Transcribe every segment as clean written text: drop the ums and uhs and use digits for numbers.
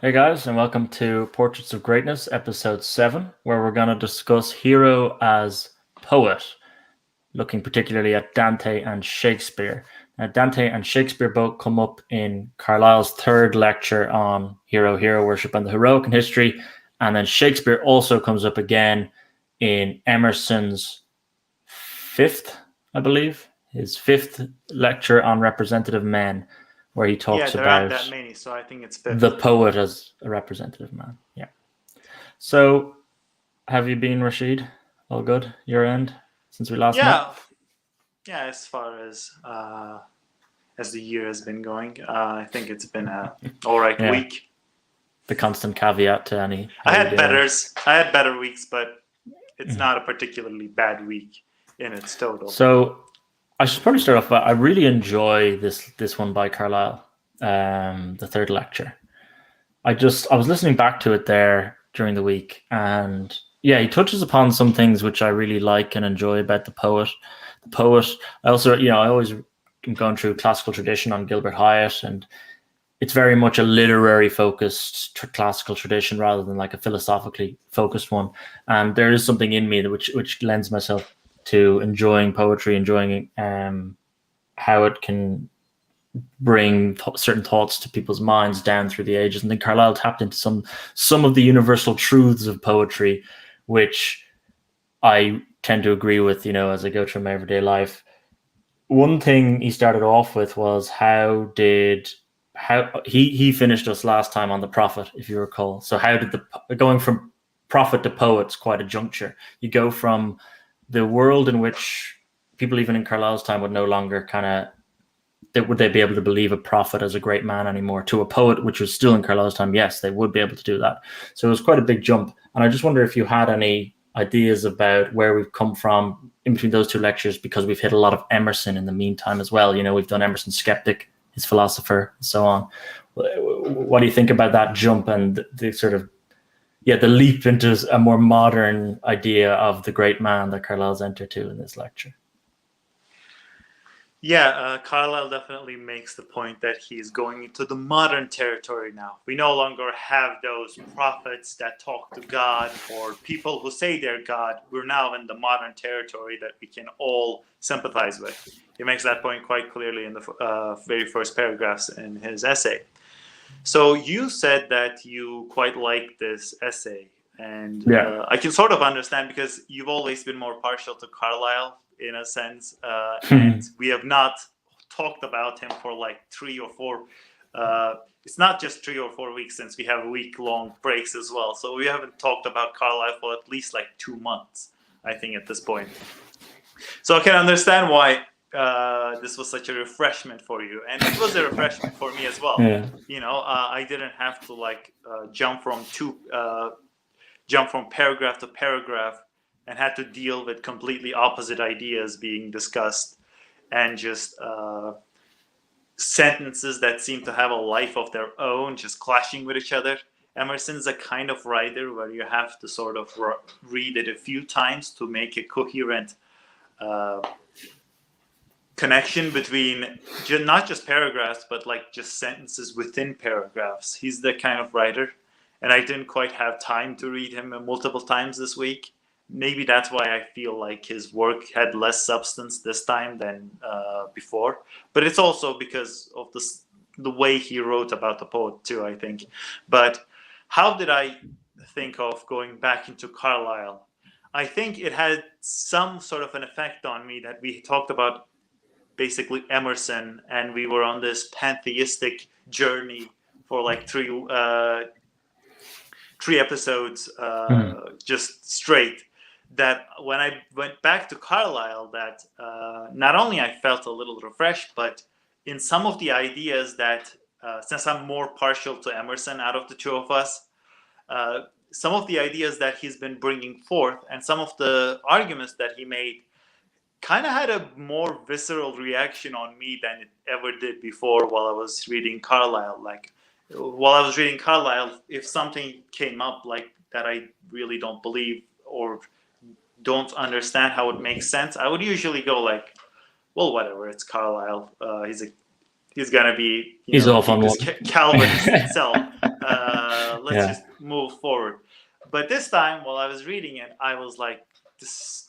Hey guys, and welcome to Portraits of Greatness, Ep.7, where we're going to discuss hero as poet, looking particularly at Dante and Shakespeare. Now, Dante and Shakespeare both come up in Carlyle's third lecture on hero worship and the heroic in history, and then Shakespeare also comes up again in Emerson's fifth, I believe, his fifth lecture on representative men, where he Yeah, talks there aren't about that many, so I think it's the fifth. poet as a representative man. Yeah. So, have you been, Rashid? All good? Your end since we last met? Yeah, yeah. As far as the year has been going, I think it's been a all right Yeah. week. The constant caveat to any I how you had doing? betters. I had better weeks, but it's Mm. not a particularly bad week in its total. So, I should probably start off. I really enjoy this one by Carlyle, the third lecture. I was listening back to it there during the week, and yeah, he touches upon some things which I really like and enjoy about the poet. The poet. I also, I always am going through classical tradition on Gilbert Hyatt, and it's very much a literary focused classical tradition rather than like a philosophically focused one. And there is something in me which lends myself to enjoying poetry, enjoying how it can bring certain thoughts to people's minds down through the ages. And then Carlyle tapped into some of the universal truths of poetry, which I tend to agree with. As I go through my everyday life, one thing he started off with was how he finished us last time on the prophet, if you recall. So how did the going from prophet to poet's quite a juncture. You go from the world in which people even in Carlyle's time would no longer kind of would they be able to believe a prophet as a great man anymore to a poet, which was still in Carlyle's time. Yes, they would be able to do that. So it was quite a big jump. And I just wonder if you had any ideas about where we've come from in between those two lectures, because we've hit a lot of Emerson in the meantime as well. We've done Emerson Skeptic, his philosopher, and so on. What do you think about that jump and the sort of the leap into a more modern idea of the great man that Carlyle's entered to in this lecture? Yeah, Carlyle definitely makes the point that he's going into the modern territory now. We no longer have those prophets that talk to God or people who say they're God. We're now in the modern territory that we can all sympathize with. He makes that point quite clearly in the very first paragraphs in his essay. So you said that you quite like this essay, and Yeah. I can sort of understand because you've always been more partial to Carlyle in a sense, and Hmm. we have not talked about him for like 3 or 4. It's not just 3 or 4 weeks since we have week-long breaks as well, so we haven't talked about Carlyle for at least like 2 months, I think, at this point. So I can understand why this was such a refreshment for you, and it was a refreshment for me as well. Yeah. I didn't have to like jump from paragraph to paragraph and had to deal with completely opposite ideas being discussed and just sentences that seem to have a life of their own, just clashing with each other. Emerson's a kind of writer where you have to sort of read it a few times to make a coherent uh, connection between not just paragraphs, but like just sentences within paragraphs. He's the kind of writer, and I didn't quite have time to read him multiple times this week. Maybe that's why I feel like his work had less substance this time than before. But it's also because of the way he wrote about the poet too, I think. But how did I think of going back into Carlyle? I think it had some sort of an effect on me that we talked about basically Emerson, and we were on this pantheistic journey for like three episodes, Hmm. just straight. That when I went back to Carlyle, that not only I felt a little refreshed, but in some of the ideas that, since I'm more partial to Emerson out of the two of us, uh, some of the ideas that he's been bringing forth and some of the arguments that he made kind of had a more visceral reaction on me than it ever did before while I was reading Carlyle. Like, while I was reading Carlyle, if something came up like that I really don't believe or don't understand how it makes sense, I would usually go like, well, whatever, it's Carlyle. He's gonna be, He's off keep on his one. Calvinist self let's just move forward. But this time, while I was reading it, I was like, this.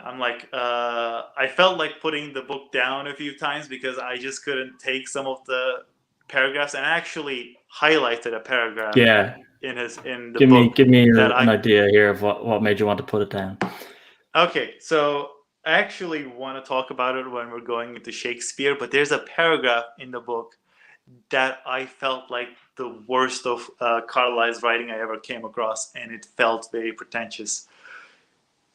I'm like, I felt like putting the book down a few times because I just couldn't take some of the paragraphs, and I actually highlighted a paragraph in the book. Give me an idea here of what made you want to put it down. Okay, so I actually want to talk about it when we're going into Shakespeare, but there's a paragraph in the book that I felt like the worst of Carlyle's writing I ever came across, and it felt very pretentious.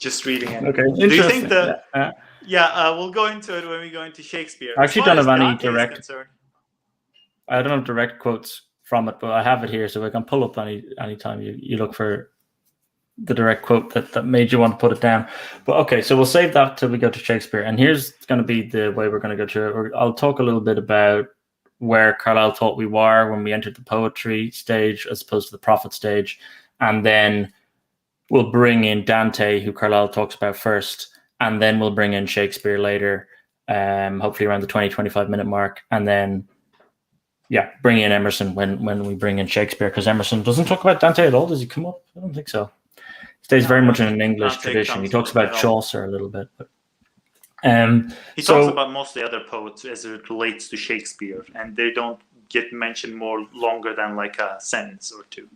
Just reading it. Okay, do you think we'll go into it when we go into Shakespeare. I actually don't have any direct. I don't have direct quotes from it, but I have it here, so I can pull up anytime you look for the direct quote that made you want to put it down. But okay, so we'll save that till we go to Shakespeare, and here's going to be the way we're going to go through it. I'll talk a little bit about where Carlyle thought we were when we entered the poetry stage as opposed to the prophet stage, and then we'll bring in Dante, who Carlyle talks about first, and then we'll bring in Shakespeare later, hopefully around the 20-25 minute mark, and then bring in Emerson when we bring in Shakespeare, because Emerson doesn't talk about Dante at all. Does he come up? I don't think so. He stays very much in an English tradition. He talks about Chaucer a little bit, but he talks about most of the other poets as it relates to Shakespeare, and they don't get mentioned more longer than like a sentence or two.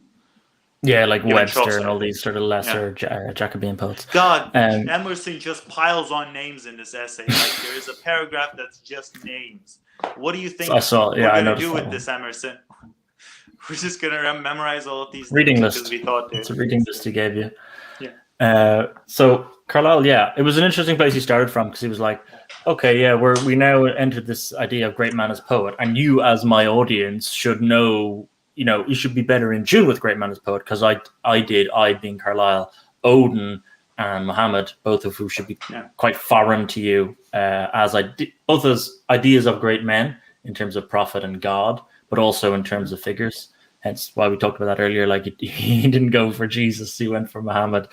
Yeah, like Webster Chaucer. And all these sort of lesser Jacobean poets. God, Emerson just piles on names in this essay. Like there is a paragraph that's just names. What do you think we're going to do with this, Emerson? We're just going to memorize all of these reading list. We thought it's a reading list he gave you. Yeah. So Carlyle, it was an interesting place he started from, because he was like, okay, we now entered this idea of great man as poet, and you as my audience should know, you should be better in tune with great man as poet, because I being Carlyle, Odin and Muhammad, both of who should be quite foreign to you, both as ideas of great men in terms of prophet and God, but also in terms of figures. Hence why we talked about that earlier. Like he didn't go for Jesus, he went for Muhammad.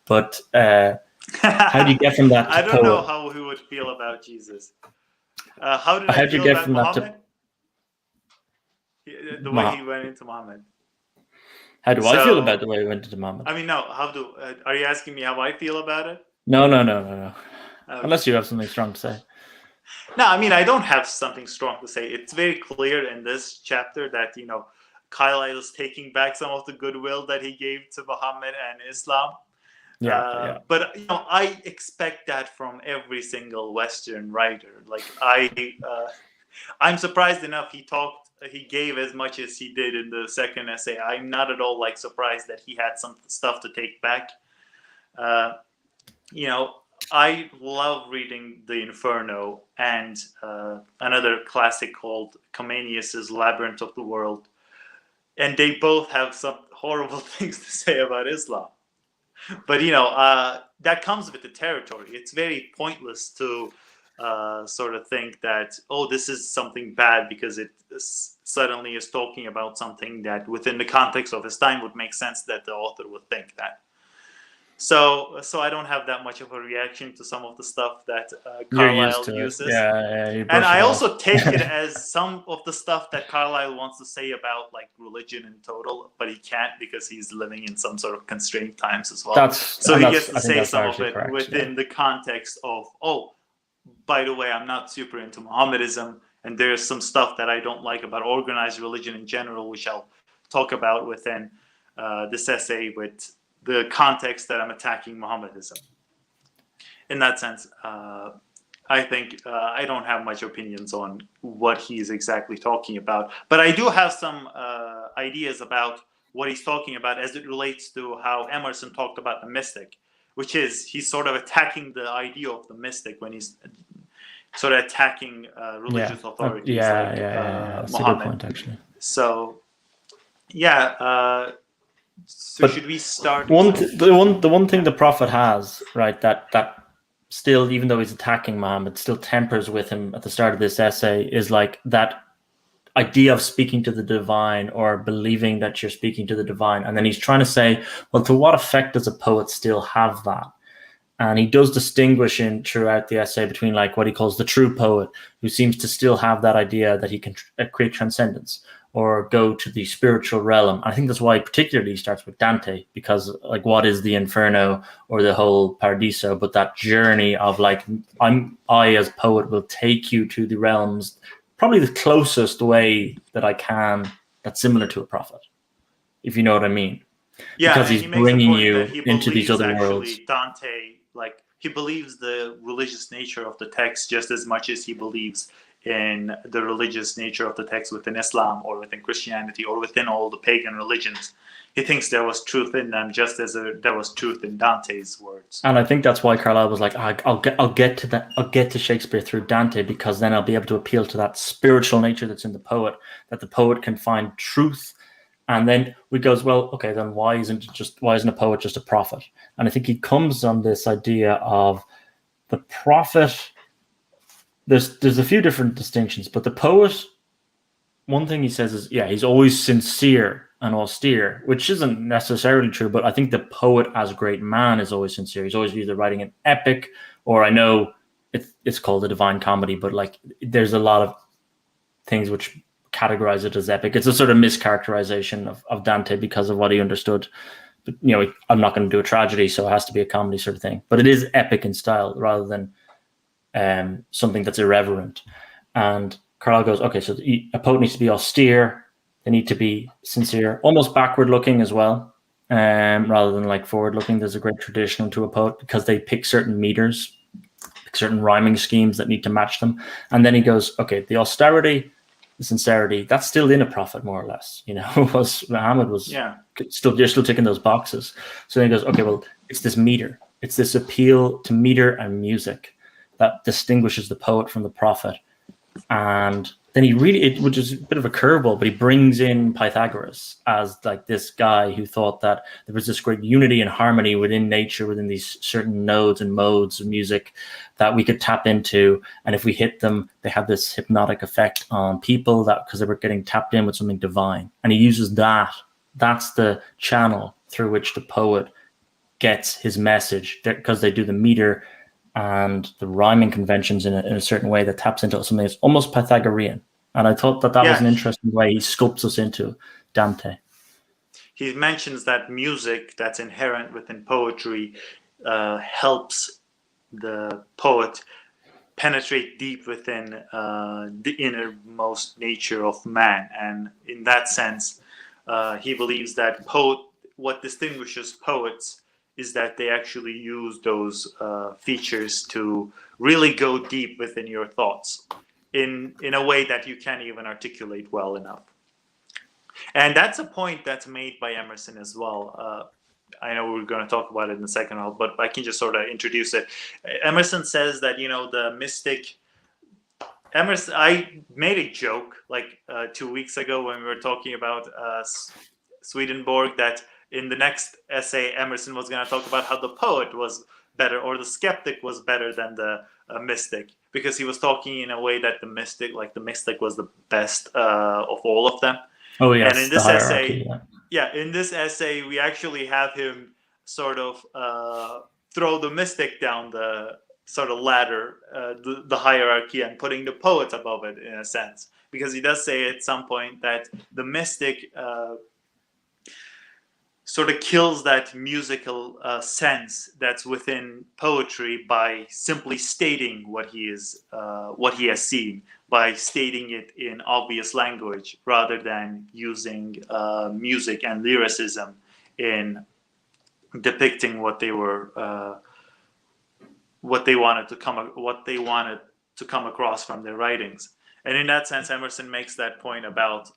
But how do you get from that to I don't know how he would feel about Jesus. How did I feel about Muhammad? The way he went into Muhammad. How do I feel about the way he went into Muhammad? I mean, no. Are you asking me how I feel about it? No. Okay. Unless you have something strong to say. No, I mean, I don't have something strong to say. It's very clear in this chapter that, Carlyle is taking back some of the goodwill that he gave to Muhammad and Islam. But, I expect that from every single Western writer. Like, I'm surprised enough he gave as much as he did in the second essay. I'm not at all surprised that he had some stuff to take back. I love reading The Inferno and another classic called Comenius's Labyrinth of the World. And they both have some horrible things to say about Islam. But, that comes with the territory. It's very pointless to sort of think that, this is something bad because it suddenly is talking about something that within the context of his time would make sense that the author would think that. So I don't have that much of a reaction to some of the stuff that Carlyle uses. And I also take it as some of the stuff that Carlyle wants to say about religion in total, but he can't because he's living in some sort of constrained times as well. So he gets to say some of it within the context of, by the way, I'm not super into Mohammedanism, and there's some stuff that I don't like about organized religion in general, which I'll talk about within this essay with the context that I'm attacking Mohammedanism. In that sense, I think I don't have much opinions on what he's exactly talking about, but I do have some ideas about what he's talking about as it relates to how Emerson talked about the mystic, which is he's sort of attacking the idea of the mystic when he's sort of attacking religious authorities like That's Muhammad. a good point, actually. So, so should we start? The one thing the prophet has, right, that still, even though he's attacking Muhammad, still tempers with him at the start of this essay is that idea of speaking to the divine or believing that you're speaking to the divine. And then he's trying to say, well, to what effect does a poet still have that? And he does distinguish in throughout the essay between like what he calls the true poet, who seems to still have that idea that he can create transcendence or go to the spiritual realm. I think that's why particularly he starts with Dante, because like what is the Inferno or the whole Paradiso, but that journey of like I as poet will take you to the realms, probably the closest way that I can that's similar to a prophet, if you know what I mean. Yeah, Because and he's he makes the bringing point that you he into these believes other worlds. actually Dante, like he believes the religious nature of the text just as much as he believes in the religious nature of the text within Islam or within Christianity or within all the pagan religions. He thinks there was truth in them just as there was truth in Dante's words. And I think that's why Carlyle was like, I'll get to that. I'll get to Shakespeare through Dante, because then I'll be able to appeal to that spiritual nature that's in the poet, that the poet can find truth. And then we goes, well, okay, then why isn't a poet just a prophet? And I think he comes on this idea of the prophet. There's a few different distinctions, but the poet, one thing he says is, yeah, he's always sincere and austere, which isn't necessarily true, but I think the poet as a great man is always sincere. He's always either writing an epic, or I know it's called a divine comedy, but like there's a lot of things which categorize it as epic. It's a sort of mischaracterization of Dante because of what he understood. But, I'm not going to do a tragedy, so it has to be a comedy sort of thing. But it is epic in style rather than something that's irreverent. And Carlyle goes, okay, so a poet needs to be austere. They need to be sincere, almost backward looking as well, rather than like forward looking. There's a great tradition to a poet because they pick certain meters, pick certain rhyming schemes that need to match them. And then he goes, okay, the austerity, the sincerity, that's still in a prophet more or less. Was Muhammad was you're still ticking those boxes. So then he goes, okay, well, it's this meter. It's this appeal to meter and music that distinguishes the poet from the prophet. And then which is a bit of a curveball, but he brings in Pythagoras as like this guy who thought that there was this great unity and harmony within nature, within these certain nodes and modes of music that we could tap into. And if we hit them, they had this hypnotic effect on people, that because they were getting tapped in with something divine. And he uses that. That's the channel through which the poet gets his message, because they do the meter and the rhyming conventions in a certain way that taps into something that's almost Pythagorean. And I thought that was an interesting way he sculpts us into Dante. He mentions that music that's inherent within poetry helps the poet penetrate deep within the innermost nature of man. And in that sense, he believes that what distinguishes poets is that they actually use those features to really go deep within your thoughts in a way that you can't even articulate well enough. And that's a point that's made by Emerson as well. I know we're going to talk about it in the second round, but I can just sort of introduce it. Emerson says that, the mystic... Emerson, I made a joke like 2 weeks ago when we were talking about Swedenborg, that in the next essay, Emerson was going to talk about how the poet was better, or the skeptic was better than the mystic, because he was talking in a way that the mystic was the best of all of them. Oh yes, and in this essay, in this essay, we actually have him sort of throw the mystic down the sort of ladder, the hierarchy, and putting the poet above it in a sense, because he does say at some point that the mystic sort of kills that musical sense that's within poetry by simply stating what he has seen, by stating it in obvious language, rather than using music and lyricism in depicting what they wanted to come across from their writings. And in that sense, Emerson makes that point about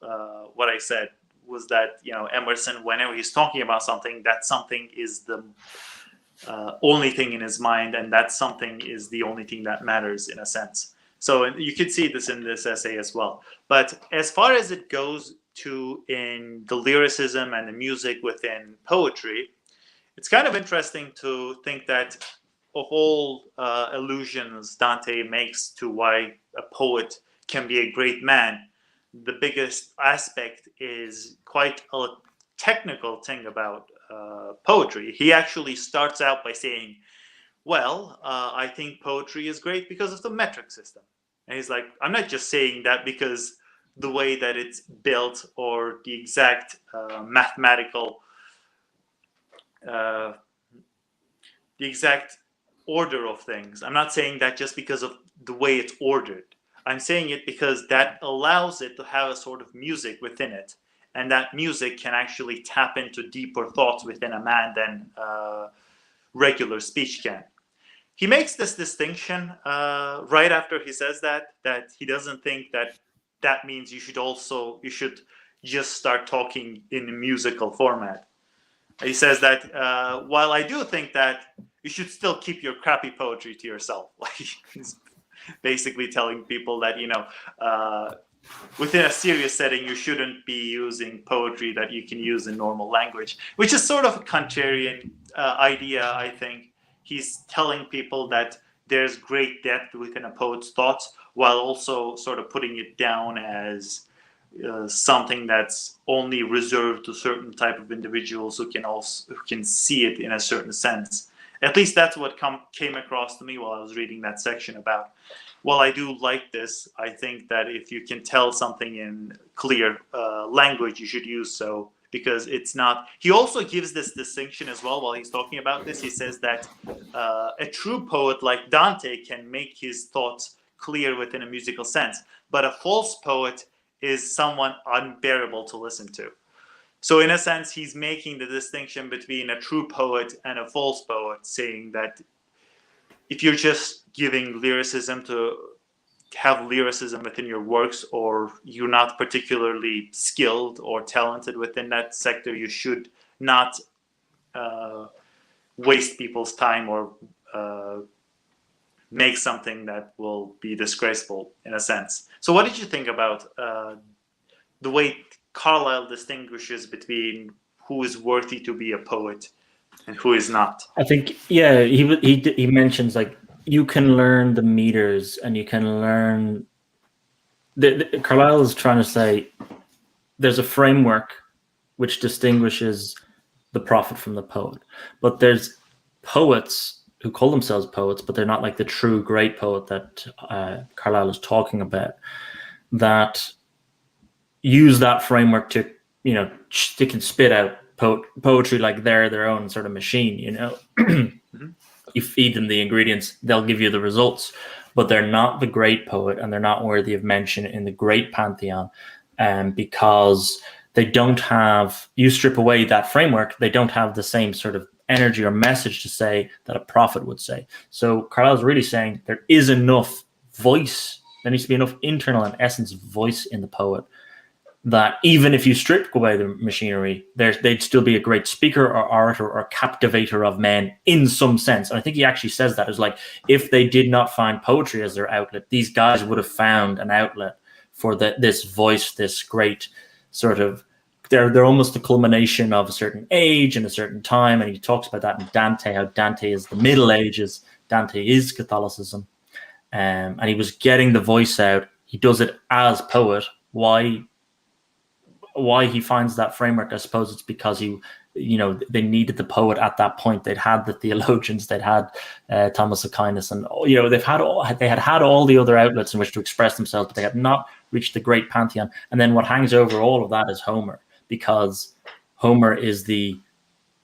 what I said, was that Emerson, whenever he's talking about something, that something is the only thing in his mind, and that something is the only thing that matters in a sense. So you could see this in this essay as well. But as far as it goes to in the lyricism and the music within poetry, it's kind of interesting to think that of all allusions Dante makes to why a poet can be a great man, the biggest aspect is quite a technical thing about poetry. He actually starts out by saying, well, I think poetry is great because of the metric system. And he's like, I'm not just saying that because the way that it's built or the exact mathematical, uh, the exact order of things. I'm not saying that just because of the way it's ordered. I'm saying it because that allows it to have a sort of music within it. And that music can actually tap into deeper thoughts within a man than regular speech can. He makes this distinction right after he says that he doesn't think that means you should just start talking in a musical format. He says that while I do think that you should still keep your crappy poetry to yourself. Like he's basically telling people that within a serious setting you shouldn't be using poetry that you can use in normal language, which is sort of a contrarian idea, I think. He's telling people that there's great depth within a poet's thoughts, while also sort of putting it down as something that's only reserved to certain type of individuals who can see it in a certain sense. At least that's what came across to me while I was reading that section about. While I do like this, I think that if you can tell something in clear language, you should use so, because it's not. He also gives this distinction as well while he's talking about this. He says that a true poet like Dante can make his thoughts clear within a musical sense, but a false poet is someone unbearable to listen to. So in a sense, he's making the distinction between a true poet and a false poet, saying that if you're just giving lyricism to have lyricism within your works, or you're not particularly skilled or talented within that sector, you should not waste people's time or make something that will be disgraceful in a sense. So what did you think about the way Carlyle distinguishes between who is worthy to be a poet and who is not? I think, yeah, he mentions like you can learn the meters and you can learn. Carlyle is trying to say there's a framework which distinguishes the prophet from the poet, but there's poets who call themselves poets, but they're not like the true great poet that Carlyle is talking about, that use that framework to, they can spit out poetry like they're their own sort of machine, mm-hmm. You feed them the ingredients, they'll give you the results, but they're not the great poet and they're not worthy of mention in the great pantheon, because they don't have, you strip away that framework, they don't have the same sort of energy or message to say that a prophet would say. So Carlyle's really saying there is enough voice, there needs to be enough internal and essence voice in the poet, that even if you strip away the machinery, they'd still be a great speaker or orator or captivator of men in some sense. And I think he actually says that as like, if they did not find poetry as their outlet, these guys would have found an outlet for this voice, this great sort of, they're almost the culmination of a certain age and a certain time. And he talks about that in Dante, how Dante is the Middle Ages, Dante is Catholicism. And he was getting the voice out. He does it as poet. Why he finds that framework, I suppose it's because they needed the poet at that point. They'd had the theologians, they'd had Thomas Aquinas, and they had all the other outlets in which to express themselves, but they had not reached the great pantheon. And then what hangs over all of that is Homer, because Homer is the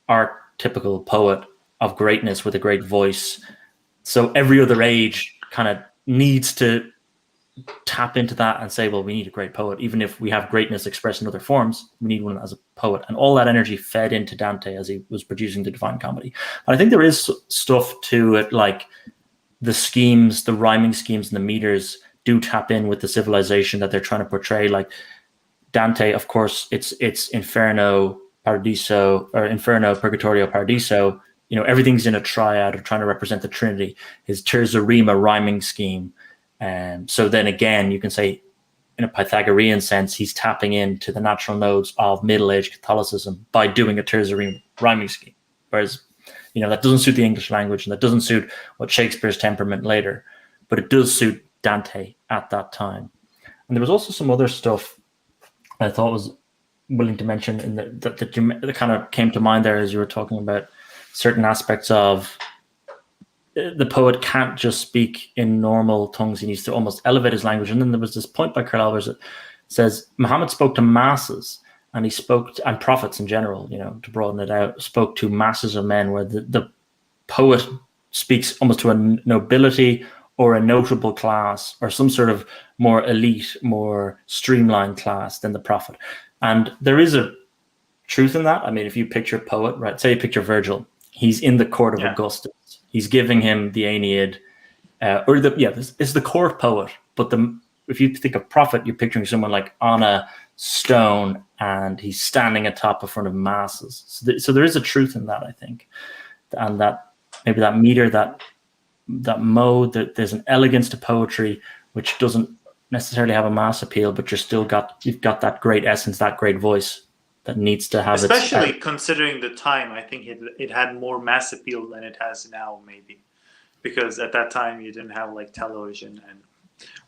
archetypical poet of greatness with a great voice. So every other age kind of needs to tap into that and say, well, we need a great poet. Even if we have greatness expressed in other forms, we need one as a poet. And all that energy fed into Dante as he was producing the Divine Comedy. And I think there is stuff to it, like the schemes, the rhyming schemes and the meters do tap in with the civilization that they're trying to portray. Like Dante, of course, it's Inferno, Paradiso, or Inferno, Purgatorio, Paradiso. Everything's in a triad of trying to represent the Trinity. His terza rima rhyming scheme. So then again, you can say in a Pythagorean sense, he's tapping into the natural nodes of Middle Age Catholicism by doing a terza rhyming scheme. Whereas, that doesn't suit the English language and that doesn't suit what Shakespeare's temperament later, but it does suit Dante at that time. And there was also some other stuff I thought was willing to mention in that kind of came to mind there as you were talking about certain aspects of the poet can't just speak in normal tongues. He needs to almost elevate his language. And then there was this point by Carlyle where it says Muhammad spoke to masses, and he spoke to, and prophets in general, to broaden it out, spoke to masses of men, where the poet speaks almost to a nobility or a notable class or some sort of more elite, more streamlined class than the prophet. And there is a truth in that. I mean, if you picture a poet, right, say you picture Virgil, he's in the court of Augustus. He's giving him the Aeneid, this is the court poet. But if you think of prophet, you're picturing someone like on a stone, and he's standing atop in front of masses. So there is a truth in that, I think, and that maybe that meter, that mode, that there's an elegance to poetry which doesn't necessarily have a mass appeal, but you've got that great essence, that great voice that needs to have, especially considering the time. I think it had more mass appeal than it has now, maybe, because at that time you didn't have like television and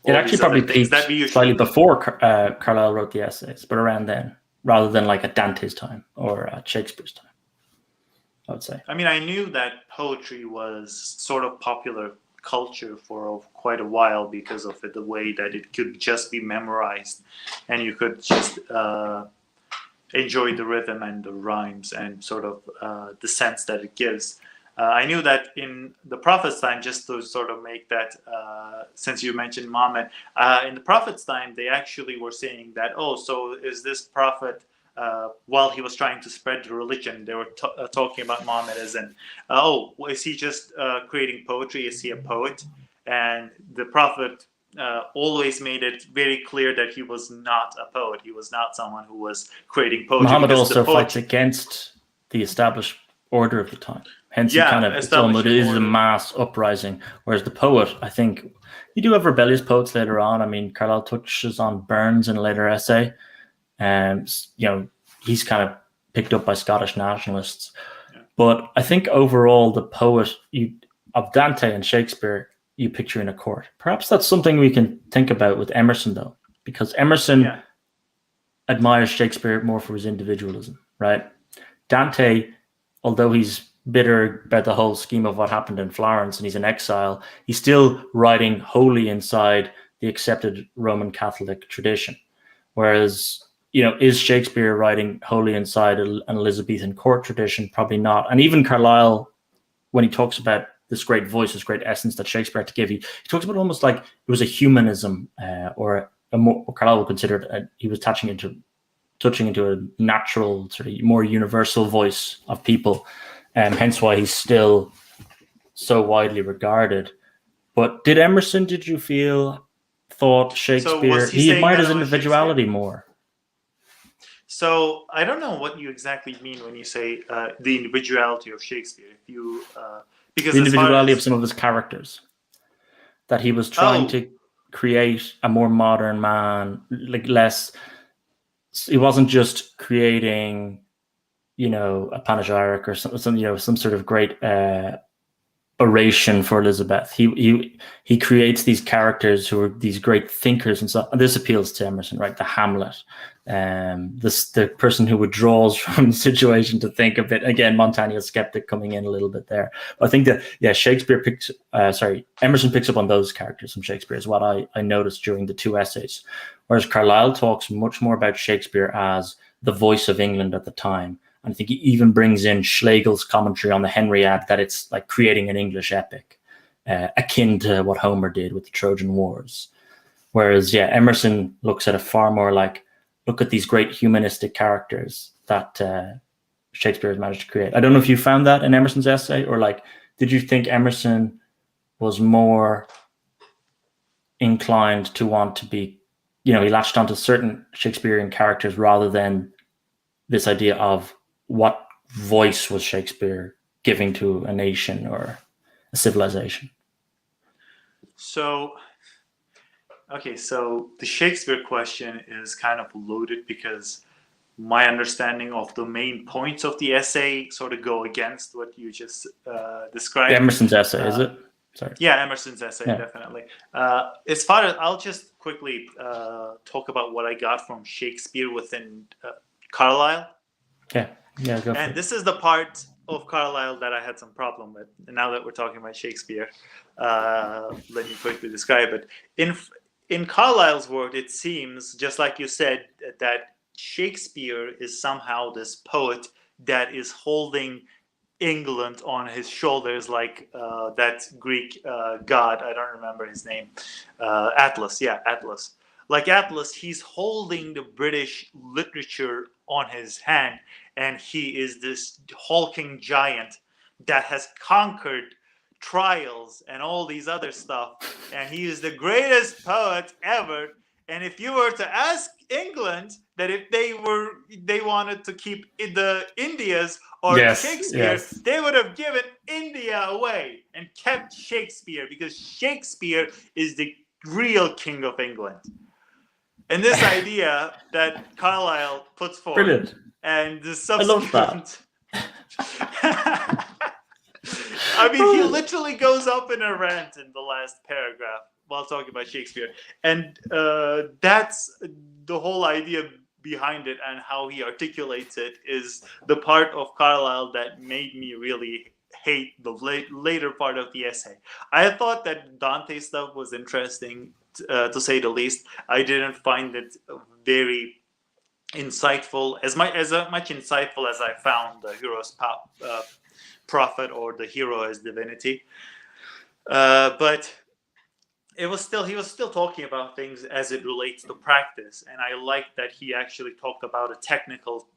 it actually probably peaked slightly before Carlyle wrote the essays, but around then, rather than like at Dante's time or at Shakespeare's time, I would say. I mean, I knew that poetry was sort of popular culture for quite a while because of the way that it could just be memorized, and you could just enjoy the rhythm and the rhymes and sort of the sense that it gives. I knew that in the Prophet's time, just to sort of make that, since you mentioned Muhammad, in the Prophet's time, they actually were saying that, so is this Prophet, while he was trying to spread the religion, they were talking about Muhammad as is he just creating poetry? Is he a poet? And the Prophet always made it very clear that he was not a poet. He was not someone who was creating poetry. Muhammad also fights against the established order of the time. Hence, it is a mass uprising. Whereas the poet, I think, you do have rebellious poets later on. I mean, Carlyle touches on Burns in a later essay. And, he's kind of picked up by Scottish nationalists. Yeah. But I think overall, the poet of Dante and Shakespeare, you picture in a court. Perhaps that's something we can think about with Emerson, though, because Emerson admires Shakespeare more for his individualism, right? Dante, although he's bitter about the whole scheme of what happened in Florence and he's in exile, he's still writing wholly inside the accepted Roman Catholic tradition. Whereas, is Shakespeare writing wholly inside an Elizabethan court tradition? Probably not. And even Carlyle, when he talks about this great voice, this great essence that Shakespeare had to give, he talks about almost like it was a humanism, or what Carlyle would consider he was touching into a natural, sort of more universal voice of people. Hence why he's still so widely regarded. But did you thought Shakespeare, he admired his individuality more? So I don't know what you exactly mean when you say the individuality of Shakespeare. Because the individuality of some of his characters, that he was trying to create a more modern man, like less. He wasn't just creating, a panegyric or some sort of great oration for Elizabeth. He creates these characters who are these great thinkers, and so. And this appeals to Emerson, right? The Hamlet, the person who withdraws from the situation to think a bit. Again, Montaigne's skeptic coming in a little bit there. But I think that Emerson picks up on those characters from Shakespeare is what I noticed during the two essays. Whereas Carlyle talks much more about Shakespeare as the voice of England at the time. I think he even brings in Schlegel's commentary on the Henriade, that it's like creating an English epic, akin to what Homer did with the Trojan Wars. Whereas, Emerson looks at it far more like, look at these great humanistic characters that Shakespeare has managed to create. I don't know if you found that in Emerson's essay, or did you think Emerson was more inclined to want to be, he latched onto certain Shakespearean characters rather than this idea of what voice was Shakespeare giving to a nation or a civilization? So the Shakespeare question is kind of loaded because my understanding of the main points of the essay sort of go against what you just described. Emerson's essay, is it? Sorry. Yeah, Emerson's essay, definitely. As far as, I'll just quickly talk about what I got from Shakespeare within Carlyle. Yeah, go for it. And this is the part of Carlyle that I had some problem with. And now that we're talking about Shakespeare, let me quickly describe it. In Carlyle's work, it seems, just like you said, that Shakespeare is somehow this poet that is holding England on his shoulders, like that Greek god. I don't remember his name. Atlas. Yeah, Atlas. Like Atlas, he's holding the British literature on his hand, and he is this hulking giant that has conquered trials and all these other stuff, and he is the greatest poet ever. And if you were to ask England that if they wanted to keep the Indias or Shakespeare, they would have given India away and kept Shakespeare, because Shakespeare is the real king of England. And this idea that Carlyle puts forward, brilliant, and the subsequent, I love that. I mean, he literally goes up in a rant in the last paragraph while talking about Shakespeare, and that's the whole idea behind it, and how he articulates it is the part of Carlyle that made me really hate the later part of the essay. I thought that Dante stuff was interesting, to say the least. I didn't find it very insightful, as much insightful as I found the hero's prophet or the hero as divinity. But he was still talking about things as it relates to practice, and I liked that he actually talked about a technical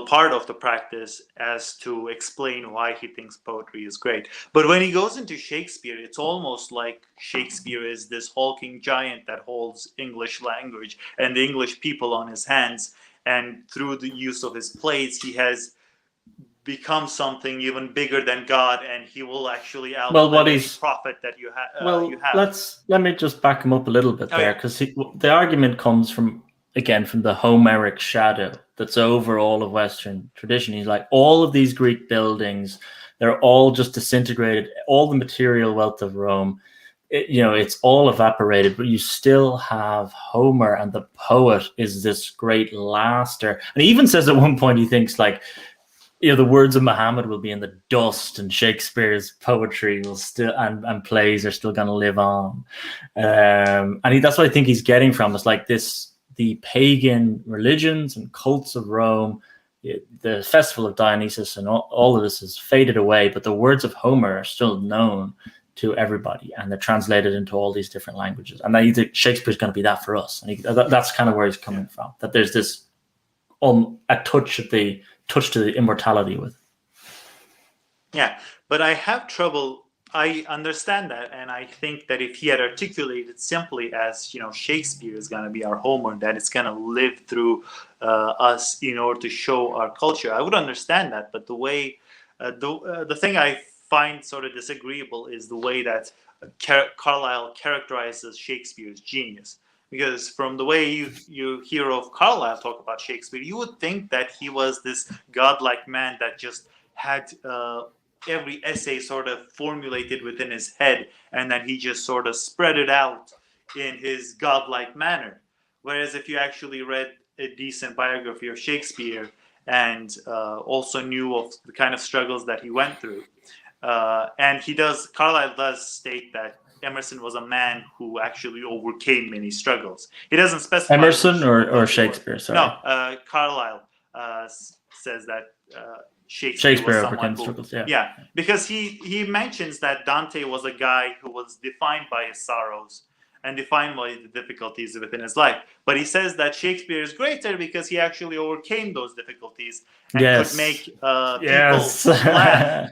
part of the practice as to explain why he thinks poetry is great. But when he goes into Shakespeare, it's almost like Shakespeare is this hulking giant that holds English language and the English people on his hands, and through the use of his plays, he has become something even bigger than God, and he will actually outlive any prophet that you have. Let me just back him up a little bit there, because the argument comes from the Homeric shadow that's over all of Western tradition. He's like, all of these Greek buildings, they're all just disintegrated. All the material wealth of Rome, it's all evaporated, but you still have Homer, and the poet is this great laster. And he even says at one point, he thinks like, the words of Muhammad will be in the dust, and Shakespeare's poetry will still and plays are still going to live on. And that's what I think he's getting from. It's like the pagan religions and cults of Rome, the festival of Dionysus, and all of this has faded away, but the words of Homer are still known to everybody, and they're translated into all these different languages. And I think Shakespeare's going to be that for us. And that's kind of where he's coming from, that there's this a touch to the immortality with. Yeah, but I have trouble. I understand that, and I think that if he had articulated simply as, Shakespeare is going to be our Homer, that it's going to live through us in order to show our culture, I would understand that. But the way, the thing I find sort of disagreeable is the way that Carlyle characterizes Shakespeare's genius. Because from the way you hear of Carlyle talk about Shakespeare, you would think that he was this godlike man that just had every essay sort of formulated within his head, and then he just sort of spread it out in his godlike manner. Whereas if you actually read a decent biography of Shakespeare, and also knew of the kind of struggles that he went through, and Carlyle does state that Emerson was a man who actually overcame many struggles. He doesn't specify Emerson or Shakespeare. Sorry. No, Carlyle says that Shakespeare overcame struggles. Yeah, because he mentions that Dante was a guy who was defined by his sorrows and defined by the difficulties within his life. But he says that Shakespeare is greater because he actually overcame those difficulties and could make people laugh.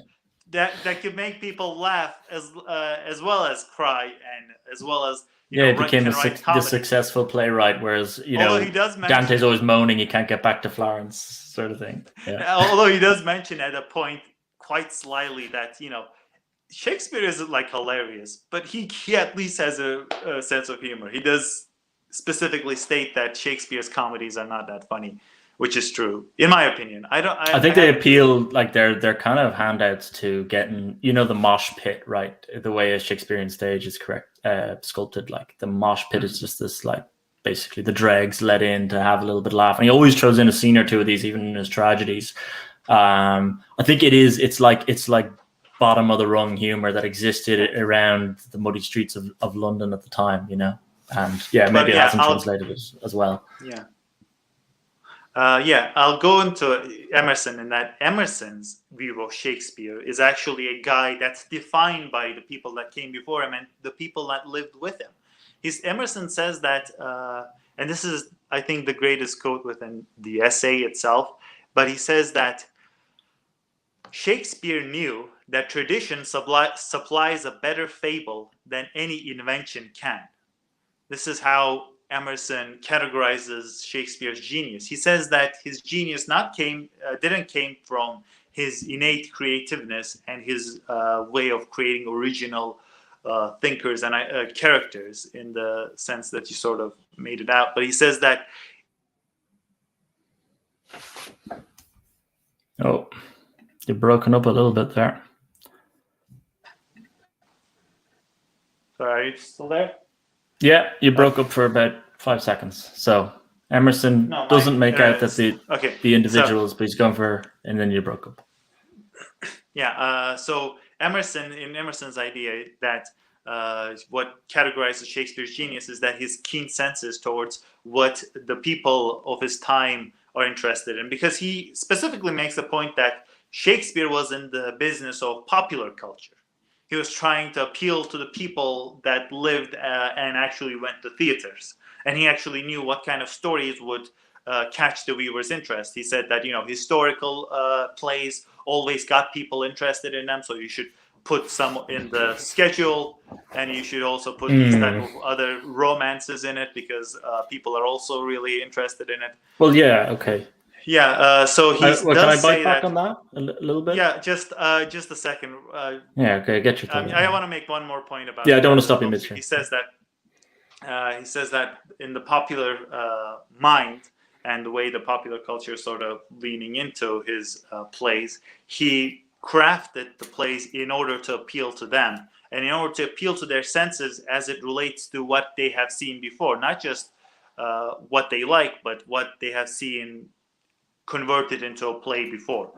That could make people laugh as well as cry, and as well as he became the successful playwright. Whereas Dante's always moaning he can't get back to Florence, sort of thing. Yeah. Although he does mention at a point quite slyly that Shakespeare is like hilarious, but he at least has a sense of humor. He does specifically state that Shakespeare's comedies are not that funny, which is true, in my opinion. I think they appeal, like they're kind of handouts to getting, the mosh pit, right? The way a Shakespearean stage is sculpted, like the mosh pit is just this, like, basically the dregs let in to have a little bit of laugh. And he always throws in a scene or two of these, even in his tragedies. I think it's like bottom of the rung humor that existed around the muddy streets of London at the time, and maybe it hasn't translated as well. Yeah. I'll go into Emerson, in that Emerson's view of Shakespeare is actually a guy that's defined by the people that came before him and the people that lived with him. Emerson says that, and this is, I think, the greatest quote within the essay itself, but he says that Shakespeare knew that tradition supplies a better fable than any invention can. This is how Emerson categorizes Shakespeare's genius. He says that his genius didn't came from his innate creativeness and his way of creating original thinkers and characters, in the sense that you sort of made it out. But he says that. Oh, you're broken up a little bit there. Sorry, are you still there? Yeah, you broke up for about 5 seconds. So Emerson doesn't make out that the individuals, but he's going for, and then you broke up. Yeah. So Emerson's idea that what categorizes Shakespeare's genius is that his keen senses towards what the people of his time are interested in, because he specifically makes the point that Shakespeare was in the business of popular culture. He was trying to appeal to the people that lived and actually went to theaters. And he actually knew what kind of stories would catch the viewer's interest. He said that, historical plays always got people interested in them, so you should put some in the schedule, and you should also put these type of other romances in it, because people are also really interested in it. Well, yeah, okay. Yeah, so he does can I bite say back that, on that a little bit? Yeah, just a second. Yeah, okay, I get your thing. I want to make one more point about. Yeah, I don't want to stop you midstream. He says that in the popular mind and the way the popular culture is sort of leaning into his plays, he crafted the plays in order to appeal to them and in order to appeal to their senses as it relates to what they have seen before, not just what they like, but what they have seen converted into a play before.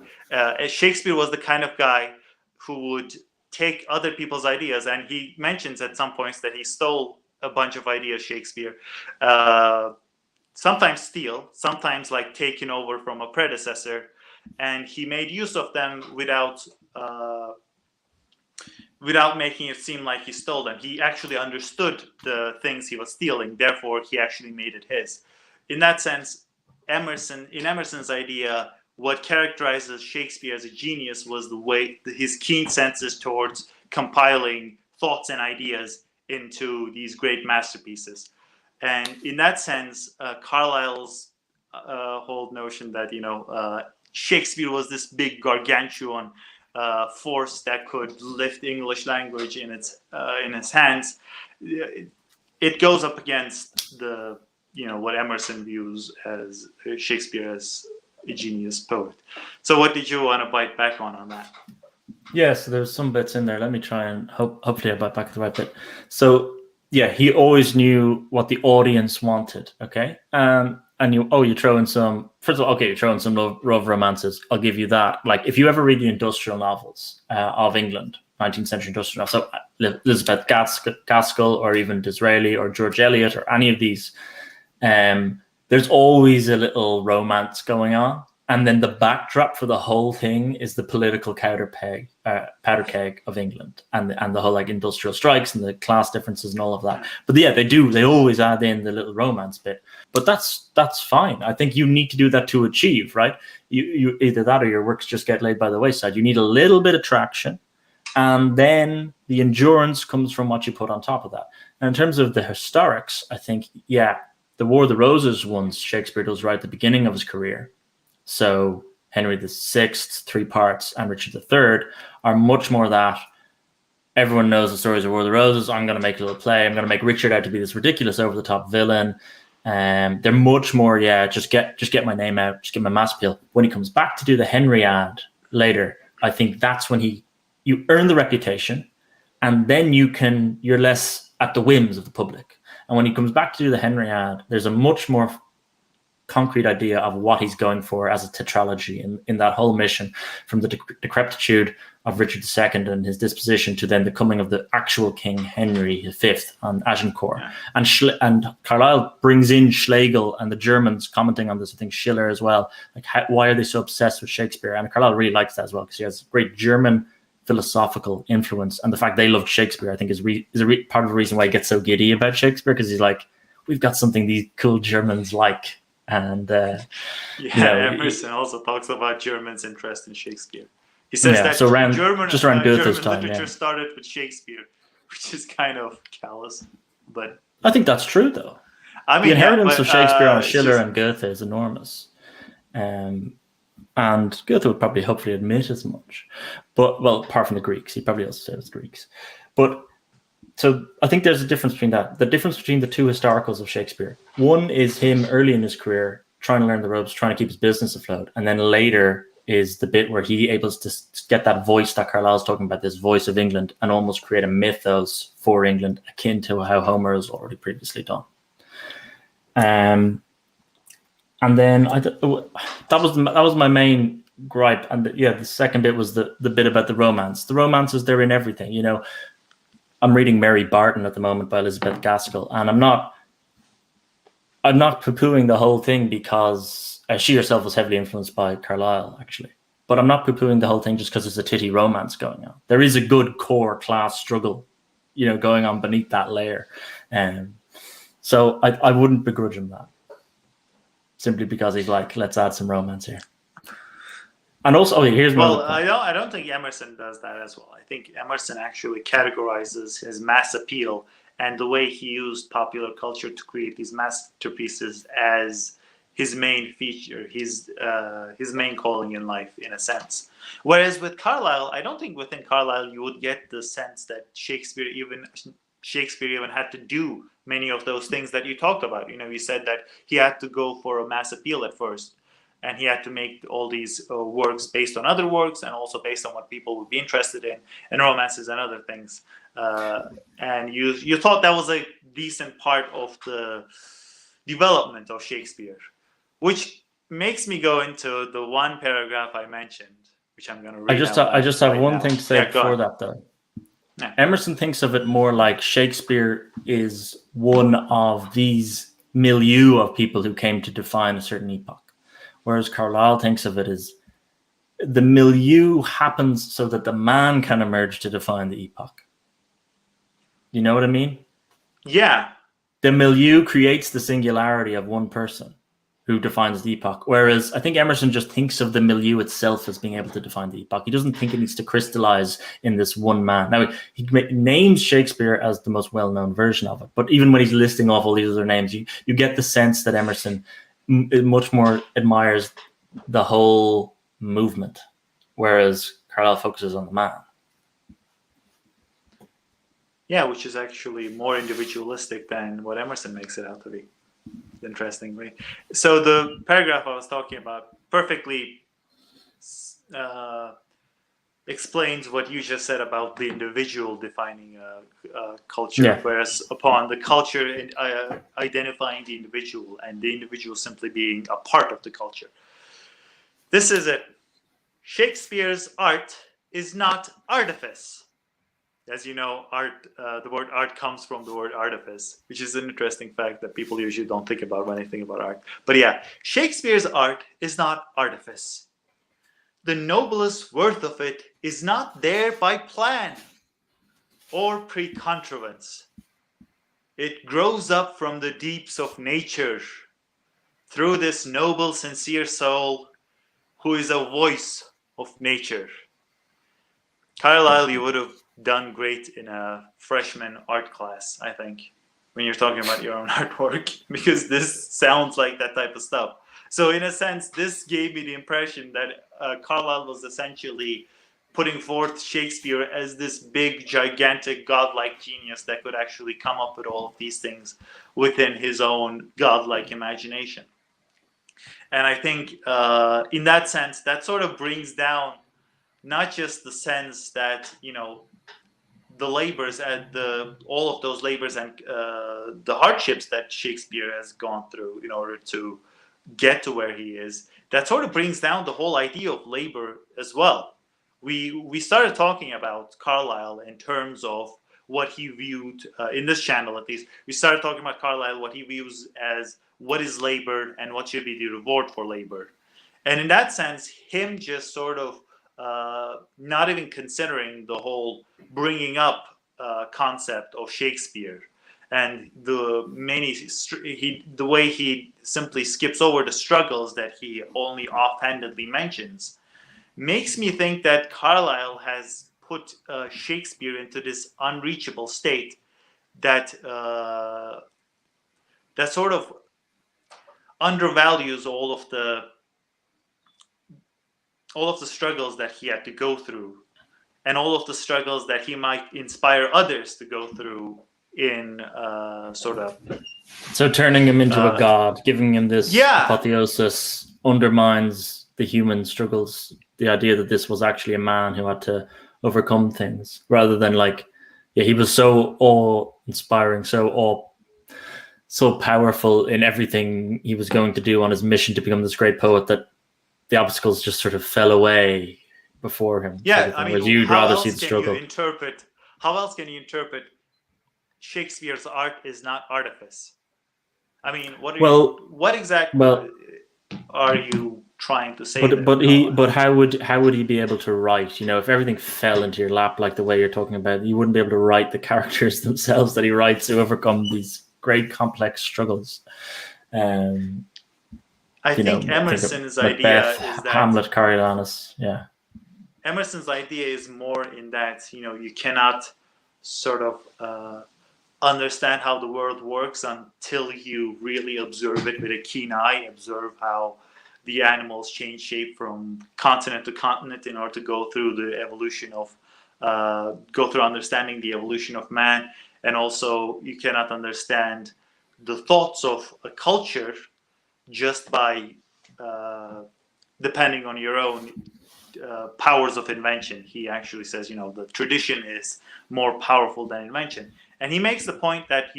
Shakespeare was the kind of guy who would take other people's ideas, and he mentions at some points that he stole a bunch of ideas, Shakespeare. Sometimes steal, sometimes like taking over from a predecessor, and he made use of them without making it seem like he stole them. He actually understood the things he was stealing, therefore he actually made it his. In that sense, in Emerson's idea, what characterizes Shakespeare as a genius was his keen senses towards compiling thoughts and ideas into these great masterpieces. And in that sense, Carlyle's whole notion that Shakespeare was this big gargantuan force that could lift English language in his hands, it goes up against what Emerson views as Shakespeare as a genius poet. So what did you want to bite back on that? Yeah, so there's some bits in there. Let me try and hopefully I bite back at the right bit. So yeah, he always knew what the audience wanted. Okay, and you throw in some. First of all, okay, you throw in some love romances. I'll give you that. Like if you ever read the industrial novels of England, 19th century industrial novels, so Elizabeth Gaskell or even Disraeli or George Eliot or any of these, there's always a little romance going on. And then the backdrop for the whole thing is the political powder keg of England and the whole like industrial strikes and the class differences and all of that. But yeah, they always add in the little romance bit. But that's fine. I think you need to do that to achieve, right? You either that or your works just get laid by the wayside. You need a little bit of traction, and then the endurance comes from what you put on top of that. And in terms of the historics, I think, yeah, the War of the Roses ones Shakespeare does right at the beginning of his career. So Henry VI, 3 parts, and Richard III are much more that everyone knows the stories of War of the Roses. I'm going to make a little play. I'm going to make Richard out to be this ridiculous over-the-top villain. They're much more, just get my name out, just get my mass appeal. When he comes back to do the Henry ad later, I think that's when you earn the reputation, and then you're less at the whims of the public. And when he comes back to do the Henry ad, there's a much more concrete idea of what he's going for as a tetralogy in that whole mission, from the decrepitude of Richard II and his disposition to then the coming of the actual King Henry V on Agincourt. Yeah. And Carlyle brings in Schlegel and the Germans commenting on this, I think Schiller as well, like why are they so obsessed with Shakespeare? And Carlyle really likes that as well, because he has great German philosophical influence, and the fact they loved Shakespeare, I think, is part of the reason why he gets so giddy about Shakespeare, because he's like, we've got something these cool Germans like. And Emerson also talks about Germans' interest in Shakespeare. He says that German literature started with Shakespeare, which is kind of callous, but I think that's true, though. I mean, the inheritance of Shakespeare on Schiller and Goethe is enormous. And Goethe would probably hopefully admit as much. But, well, apart from the Greeks, he probably also said it's Greeks. But so I think there's a difference between that. The difference between the two historicals of Shakespeare. One is him early in his career trying to learn the ropes, trying to keep his business afloat. And then later is the bit where he able to get that voice that Carlyle's talking about, this voice of England, and almost create a mythos for England akin to how Homer has already previously done. And then that was my main gripe. And the second bit was the bit about the romance. The romances, they're in everything. You know, I'm reading Mary Barton at the moment by Elizabeth Gaskell, and I'm not poo-pooing the whole thing because she herself was heavily influenced by Carlyle, actually. But I'm not poo-pooing the whole thing just because there's a titty romance going on. There is a good core class struggle, you know, going on beneath that layer. So I wouldn't begrudge him that, simply because he's like, let's add some romance here. And also, here's my I don't think Emerson does that as well. I think Emerson actually categorizes his mass appeal and the way he used popular culture to create these masterpieces as his main feature, his main calling in life, in a sense. Whereas with Carlyle, I don't think within Carlyle you would get the sense that Shakespeare even had to do many of those things that you talked about. You know, you said that he had to go for a mass appeal at first, and he had to make all these works based on other works and also based on what people would be interested in, and romances and other things. And you thought that was a decent part of the development of Shakespeare, which makes me go into the one paragraph I mentioned, which I'm going to read. I just have one thing to say before that, though. Yeah. Emerson thinks of it more like Shakespeare is one of these milieu of people who came to define a certain epoch, whereas Carlyle thinks of it as the milieu happens so that the man can emerge to define the epoch. You know what I mean? Yeah. The milieu creates the singularity of one person who defines the epoch, whereas I think Emerson just thinks of the milieu itself as being able to define the epoch. He doesn't think it needs to crystallize in this one man. Now, he names Shakespeare as the most well-known version of it, but even when he's listing off all these other names, you get the sense that Emerson much more admires the whole movement, whereas Carlyle focuses on the man. Yeah, which is actually more individualistic than what Emerson makes it out to be, interestingly. So the paragraph I was talking about perfectly explains what you just said about the individual defining culture, whereas upon the culture identifying the individual, and the individual simply being a part of the culture. This is it. Shakespeare's art is not artifice. As you know, art. The word art comes from the word artifice, which is an interesting fact that people usually don't think about when they think about art. But yeah, Shakespeare's art is not artifice. The noblest worth of it is not there by plan or precontrivance. It grows up from the deeps of nature through this noble, sincere soul who is a voice of nature. Carlyle, you would have done great in a freshman art class, I think, when you're talking about your own artwork, because this sounds like that type of stuff. So in a sense, this gave me the impression that Carlyle was essentially putting forth Shakespeare as this big, gigantic, godlike genius that could actually come up with all of these things within his own godlike imagination. And I think in that sense, that sort of brings down not just the sense that, you know, the labors and all of those labors and the hardships that Shakespeare has gone through in order to get to where he is, that sort of brings down the whole idea of labor as well. We started talking about Carlyle in terms of what he viewed in this channel, at least. We started talking about Carlyle, what he views as what is labor and what should be the reward for labor. And in that sense, him just sort of not even considering the whole bringing up concept of Shakespeare and the way he simply skips over the struggles that he only offhandedly mentions, makes me think that Carlyle has put Shakespeare into this unreachable state that that sort of undervalues all of the struggles that he had to go through, and all of the struggles that he might inspire others to go through in sort of. So turning him into a god, giving him this apotheosis, undermines the human struggles. The idea that this was actually a man who had to overcome things, rather than he was so awe-inspiring, so powerful in everything he was going to do on his mission to become this great poet, that the obstacles just sort of fell away before him. Yeah, I mean, you'd rather see the struggle. How else can you interpret Shakespeare's art is not artifice? I mean, what exactly are you trying to say? But how would he be able to write? If everything fell into your lap like the way you're talking about, you wouldn't be able to write the characters themselves that he writes to overcome these great complex struggles. I think Emerson's idea is that Hamlet, Coriolanus, yeah. Emerson's idea is more in that you cannot sort of understand how the world works until you really observe it with a keen eye, observe how the animals change shape from continent to continent in order to go through the evolution of, understanding the evolution of man. And also you cannot understand the thoughts of a culture just by depending on your own powers of invention. He actually says, the tradition is more powerful than invention. And he makes the point that,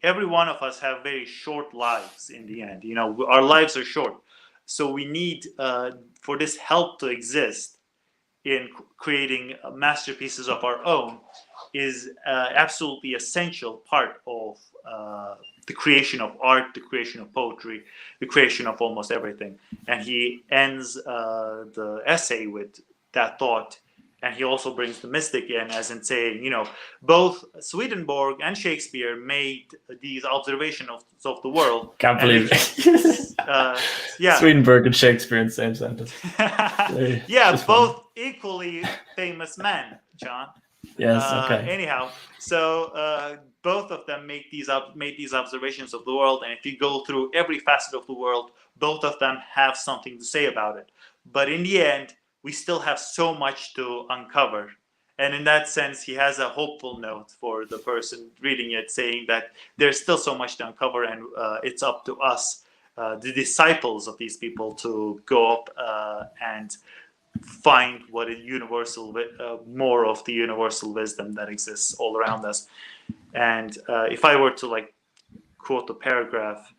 every one of us have very short lives in the end. Our lives are short. So we need, for this help to exist in creating masterpieces of our own, is absolutely essential part of the creation of art, the creation of poetry, the creation of almost everything. And he ends the essay with that thought. And he also brings the mystic in, as in saying, both Swedenborg and Shakespeare made these observations of the world. Can't believe it. Yeah. Swedenborg and Shakespeare in the same sentence. Yeah, both equally famous men, John. Yes, okay. Anyhow, so both of them made these observations of the world, and if you go through every facet of the world, both of them have something to say about it. But in the end, we still have so much to uncover. And in that sense, he has a hopeful note for the person reading it, saying that there's still so much to uncover, and it's up to us, the disciples of these people, to go up and find what a universal, more of the universal wisdom that exists all around us. And if I were to quote the paragraph,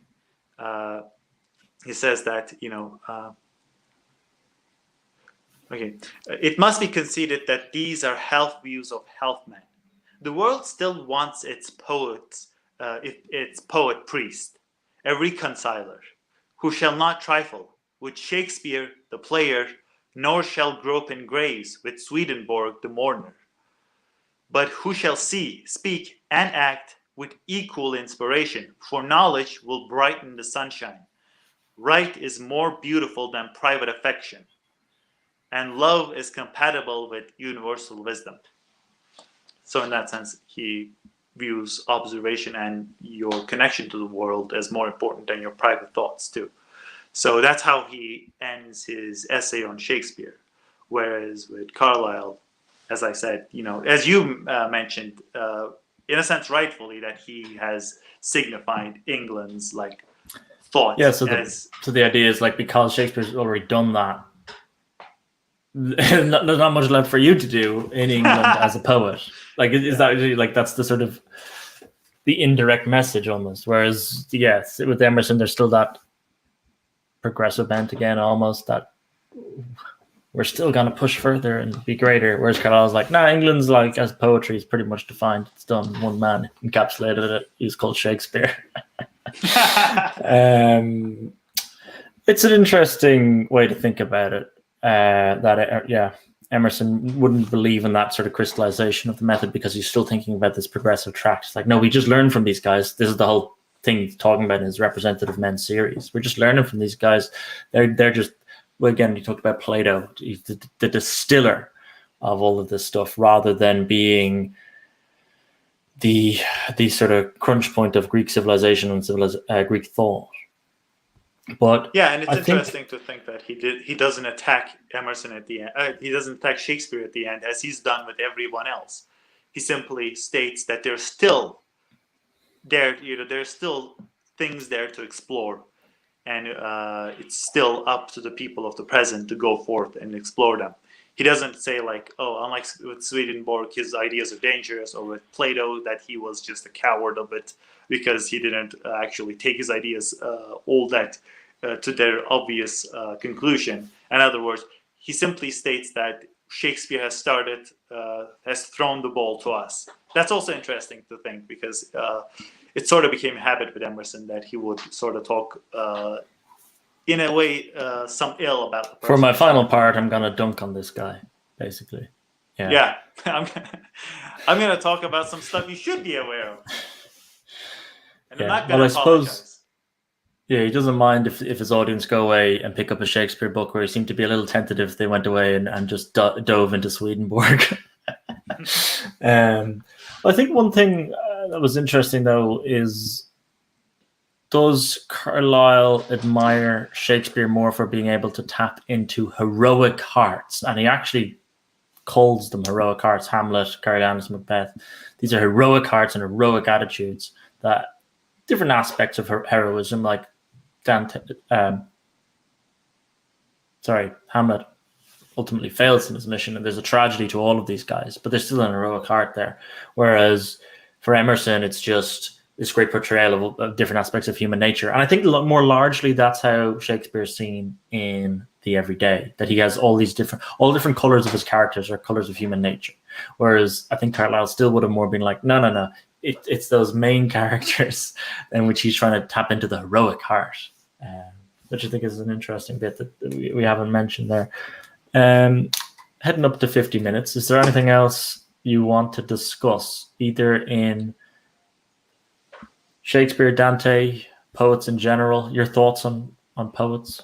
he says that it must be conceded that these are health views of health men. The world still wants its poets, its poet priest, a reconciler, who shall not trifle with Shakespeare the player, nor shall grope in graves with Swedenborg the mourner, but who shall see, speak, and act with equal inspiration, for knowledge will brighten the sunshine. Right is more beautiful than private affection, and love is compatible with universal wisdom. So in that sense, he views observation and your connection to the world as more important than your private thoughts too. So that's how he ends his essay on Shakespeare. Whereas with Carlyle, as I said, as you mentioned, in a sense rightfully, that he has signified England's thought. Yeah, so the idea is because Shakespeare's already done that, there's not much left for you to do in England as a poet. Is that that's the sort of the indirect message almost? Whereas, yes, with Emerson, there's still that progressive bent again, almost, that we're still going to push further and be greater. Whereas Carlyle's like, nah, England's like, as poetry is pretty much defined. It's done. One man encapsulated it. He's called Shakespeare. It's an interesting way to think about it. Emerson wouldn't believe in that sort of crystallization of the method because he's still thinking about this progressive track. It's like, no, we just learn from these guys. This is the whole thing he's talking about in his Representative Men series. We're just learning from these guys. They're just, well, again, you talked about Plato, he's the distiller of all of this stuff, rather than being the sort of crunch point of Greek civilization and Greek thought. But yeah, and it's interesting to think that he doesn't attack Emerson at the end. He doesn't attack Shakespeare at the end, as he's done with everyone else. He simply states that there's still there's still things there to explore, and it's still up to the people of the present to go forth and explore them. He doesn't say like, oh, unlike with Swedenborg, his ideas are dangerous, or with Plato, that he was just a coward of it because he didn't actually take his ideas all that to their obvious conclusion. In other words, he simply states that Shakespeare has thrown the ball to us. That's also interesting to think, because it sort of became a habit with Emerson that he would sort of talk in a way some ill about the person. For my final part, I'm gonna dunk on this guy, basically. Yeah. I'm gonna talk about some stuff you should be aware of, and I'm not gonna apologize. Yeah, he doesn't mind if his audience go away and pick up a Shakespeare book, where he seemed to be a little tentative if they went away and just dove into Swedenborg. I think one thing that was interesting, though, is, does Carlyle admire Shakespeare more for being able to tap into heroic hearts? And he actually calls them heroic hearts. Hamlet, Coriolanus, Macbeth. These are heroic hearts and heroic attitudes, that different aspects of heroism, like Hamlet ultimately fails in his mission, and there's a tragedy to all of these guys, but there's still an heroic heart there. Whereas for Emerson, it's just this great portrayal of different aspects of human nature. And I think more largely that's how Shakespeare is seen in the everyday, that he has all different colors of his characters are colors of human nature. Whereas I think Carlyle still would have more been like, no, it's those main characters in which he's trying to tap into the heroic heart, which I think is an interesting bit that we haven't mentioned there. Heading up to 50 minutes, is there anything else you want to discuss, either in Shakespeare, Dante, poets in general? Your thoughts on poets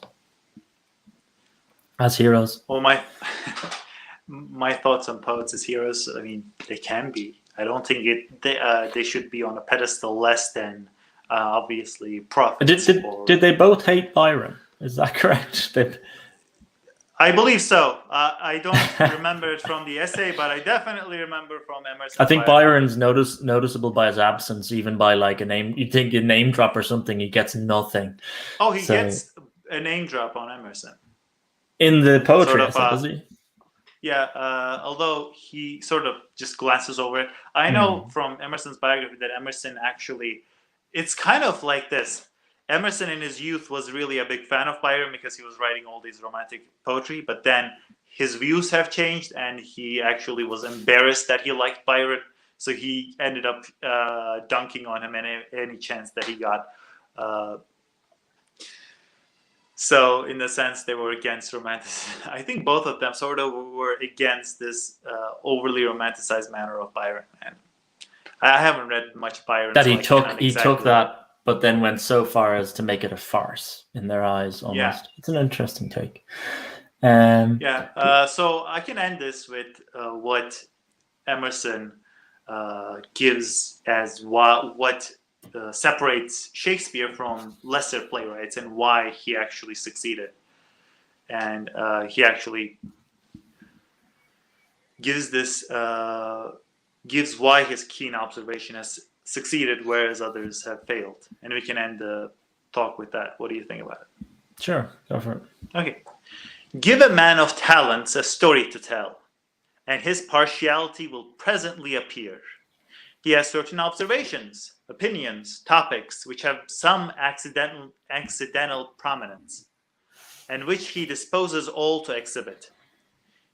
as heroes? Well, my thoughts on poets as heroes, I mean, they can be. I don't think they should be on a pedestal less than obviously prophets. Did they both hate Byron? Is that correct? I believe so. I don't remember it from the essay, but I definitely remember from Emerson. I think Byron's noticeable by his absence, even by like a name. You'd think a name drop or something, he gets nothing. Oh, he gets a name drop on Emerson. In the poetry essay, does he? Yeah, although he sort of just glances over it. I know from Emerson's biography that Emerson actually, it's kind of like this. Emerson in his youth was really a big fan of Byron because he was writing all these romantic poetry, but then his views have changed and he actually was embarrassed that he liked Byron, so he ended up dunking on him any chance that he got. So in the sense, they were against romanticism. I think both of them sort of were against this overly romanticized manner of Byron. And I haven't read much Byron. That he took that, but then went so far as to make it a farce in their eyes, almost. Yeah. It's an interesting take. So I can end this with what Emerson gives as what separates Shakespeare from lesser playwrights and why he actually succeeded. And he actually gives why his keen observation has succeeded, whereas others have failed. And we can end the talk with that. What do you think about it? Sure, go for it. Okay. Give a man of talents a story to tell, and his partiality will presently appear. He has certain observations, opinions, topics, which have some accidental prominence. and which he disposes all to exhibit.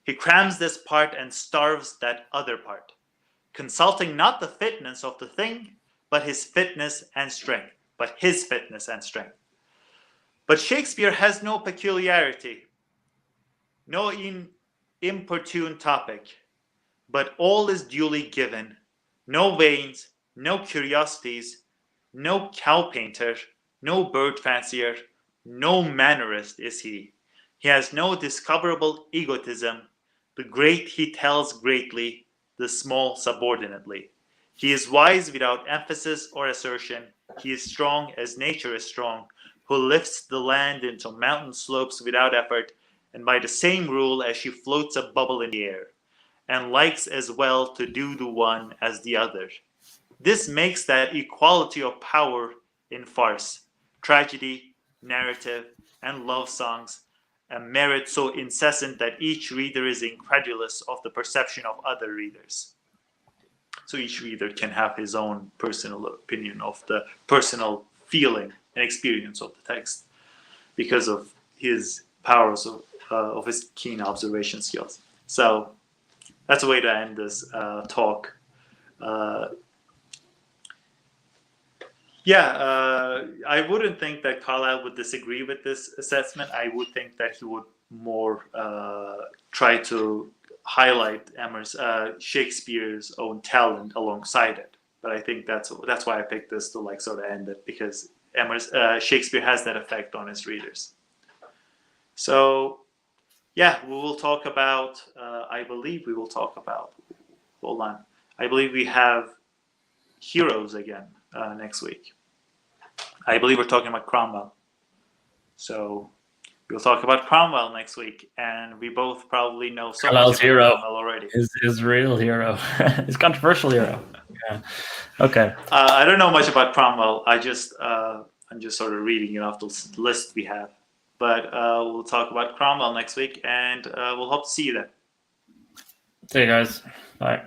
He crams this part and starves that other part, consulting not the fitness of the thing, but his fitness and strength. But Shakespeare has no peculiarity, no importune topic, but all is duly given, no veins, no curiosities, no cow painter, no bird fancier, no mannerist is he. He has no discoverable egotism. The great he tells greatly, the small subordinately. He is wise without emphasis or assertion. He is strong as nature is strong, who lifts the land into mountain slopes without effort, and by the same rule as she floats a bubble in the air, and likes as well to do the one as the other. This makes that equality of power in farce, tragedy, narrative, and love songs a merit so incessant that each reader is incredulous of the perception of other readers. So each reader can have his own personal opinion of the personal feeling and experience of the text because of his powers of his keen observation skills. So that's a way to end this talk. I wouldn't think that Carlyle would disagree with this assessment. I would think that he would more try to highlight Shakespeare's own talent alongside it. But I think that's why I picked this to like sort of end it, because Shakespeare has that effect on his readers. So yeah, we will talk about. I believe we will talk about. Hold on. I believe we have heroes again next week. I believe we're talking about Cromwell. So we'll talk about Cromwell next week, and we both probably know so much about Cromwell already. His real hero, his controversial hero. Yeah. Okay. I don't know much about Cromwell. I'm just sort of reading it off the list we have. But we'll talk about Cromwell next week, and we'll hope to see you then. See you guys. Bye.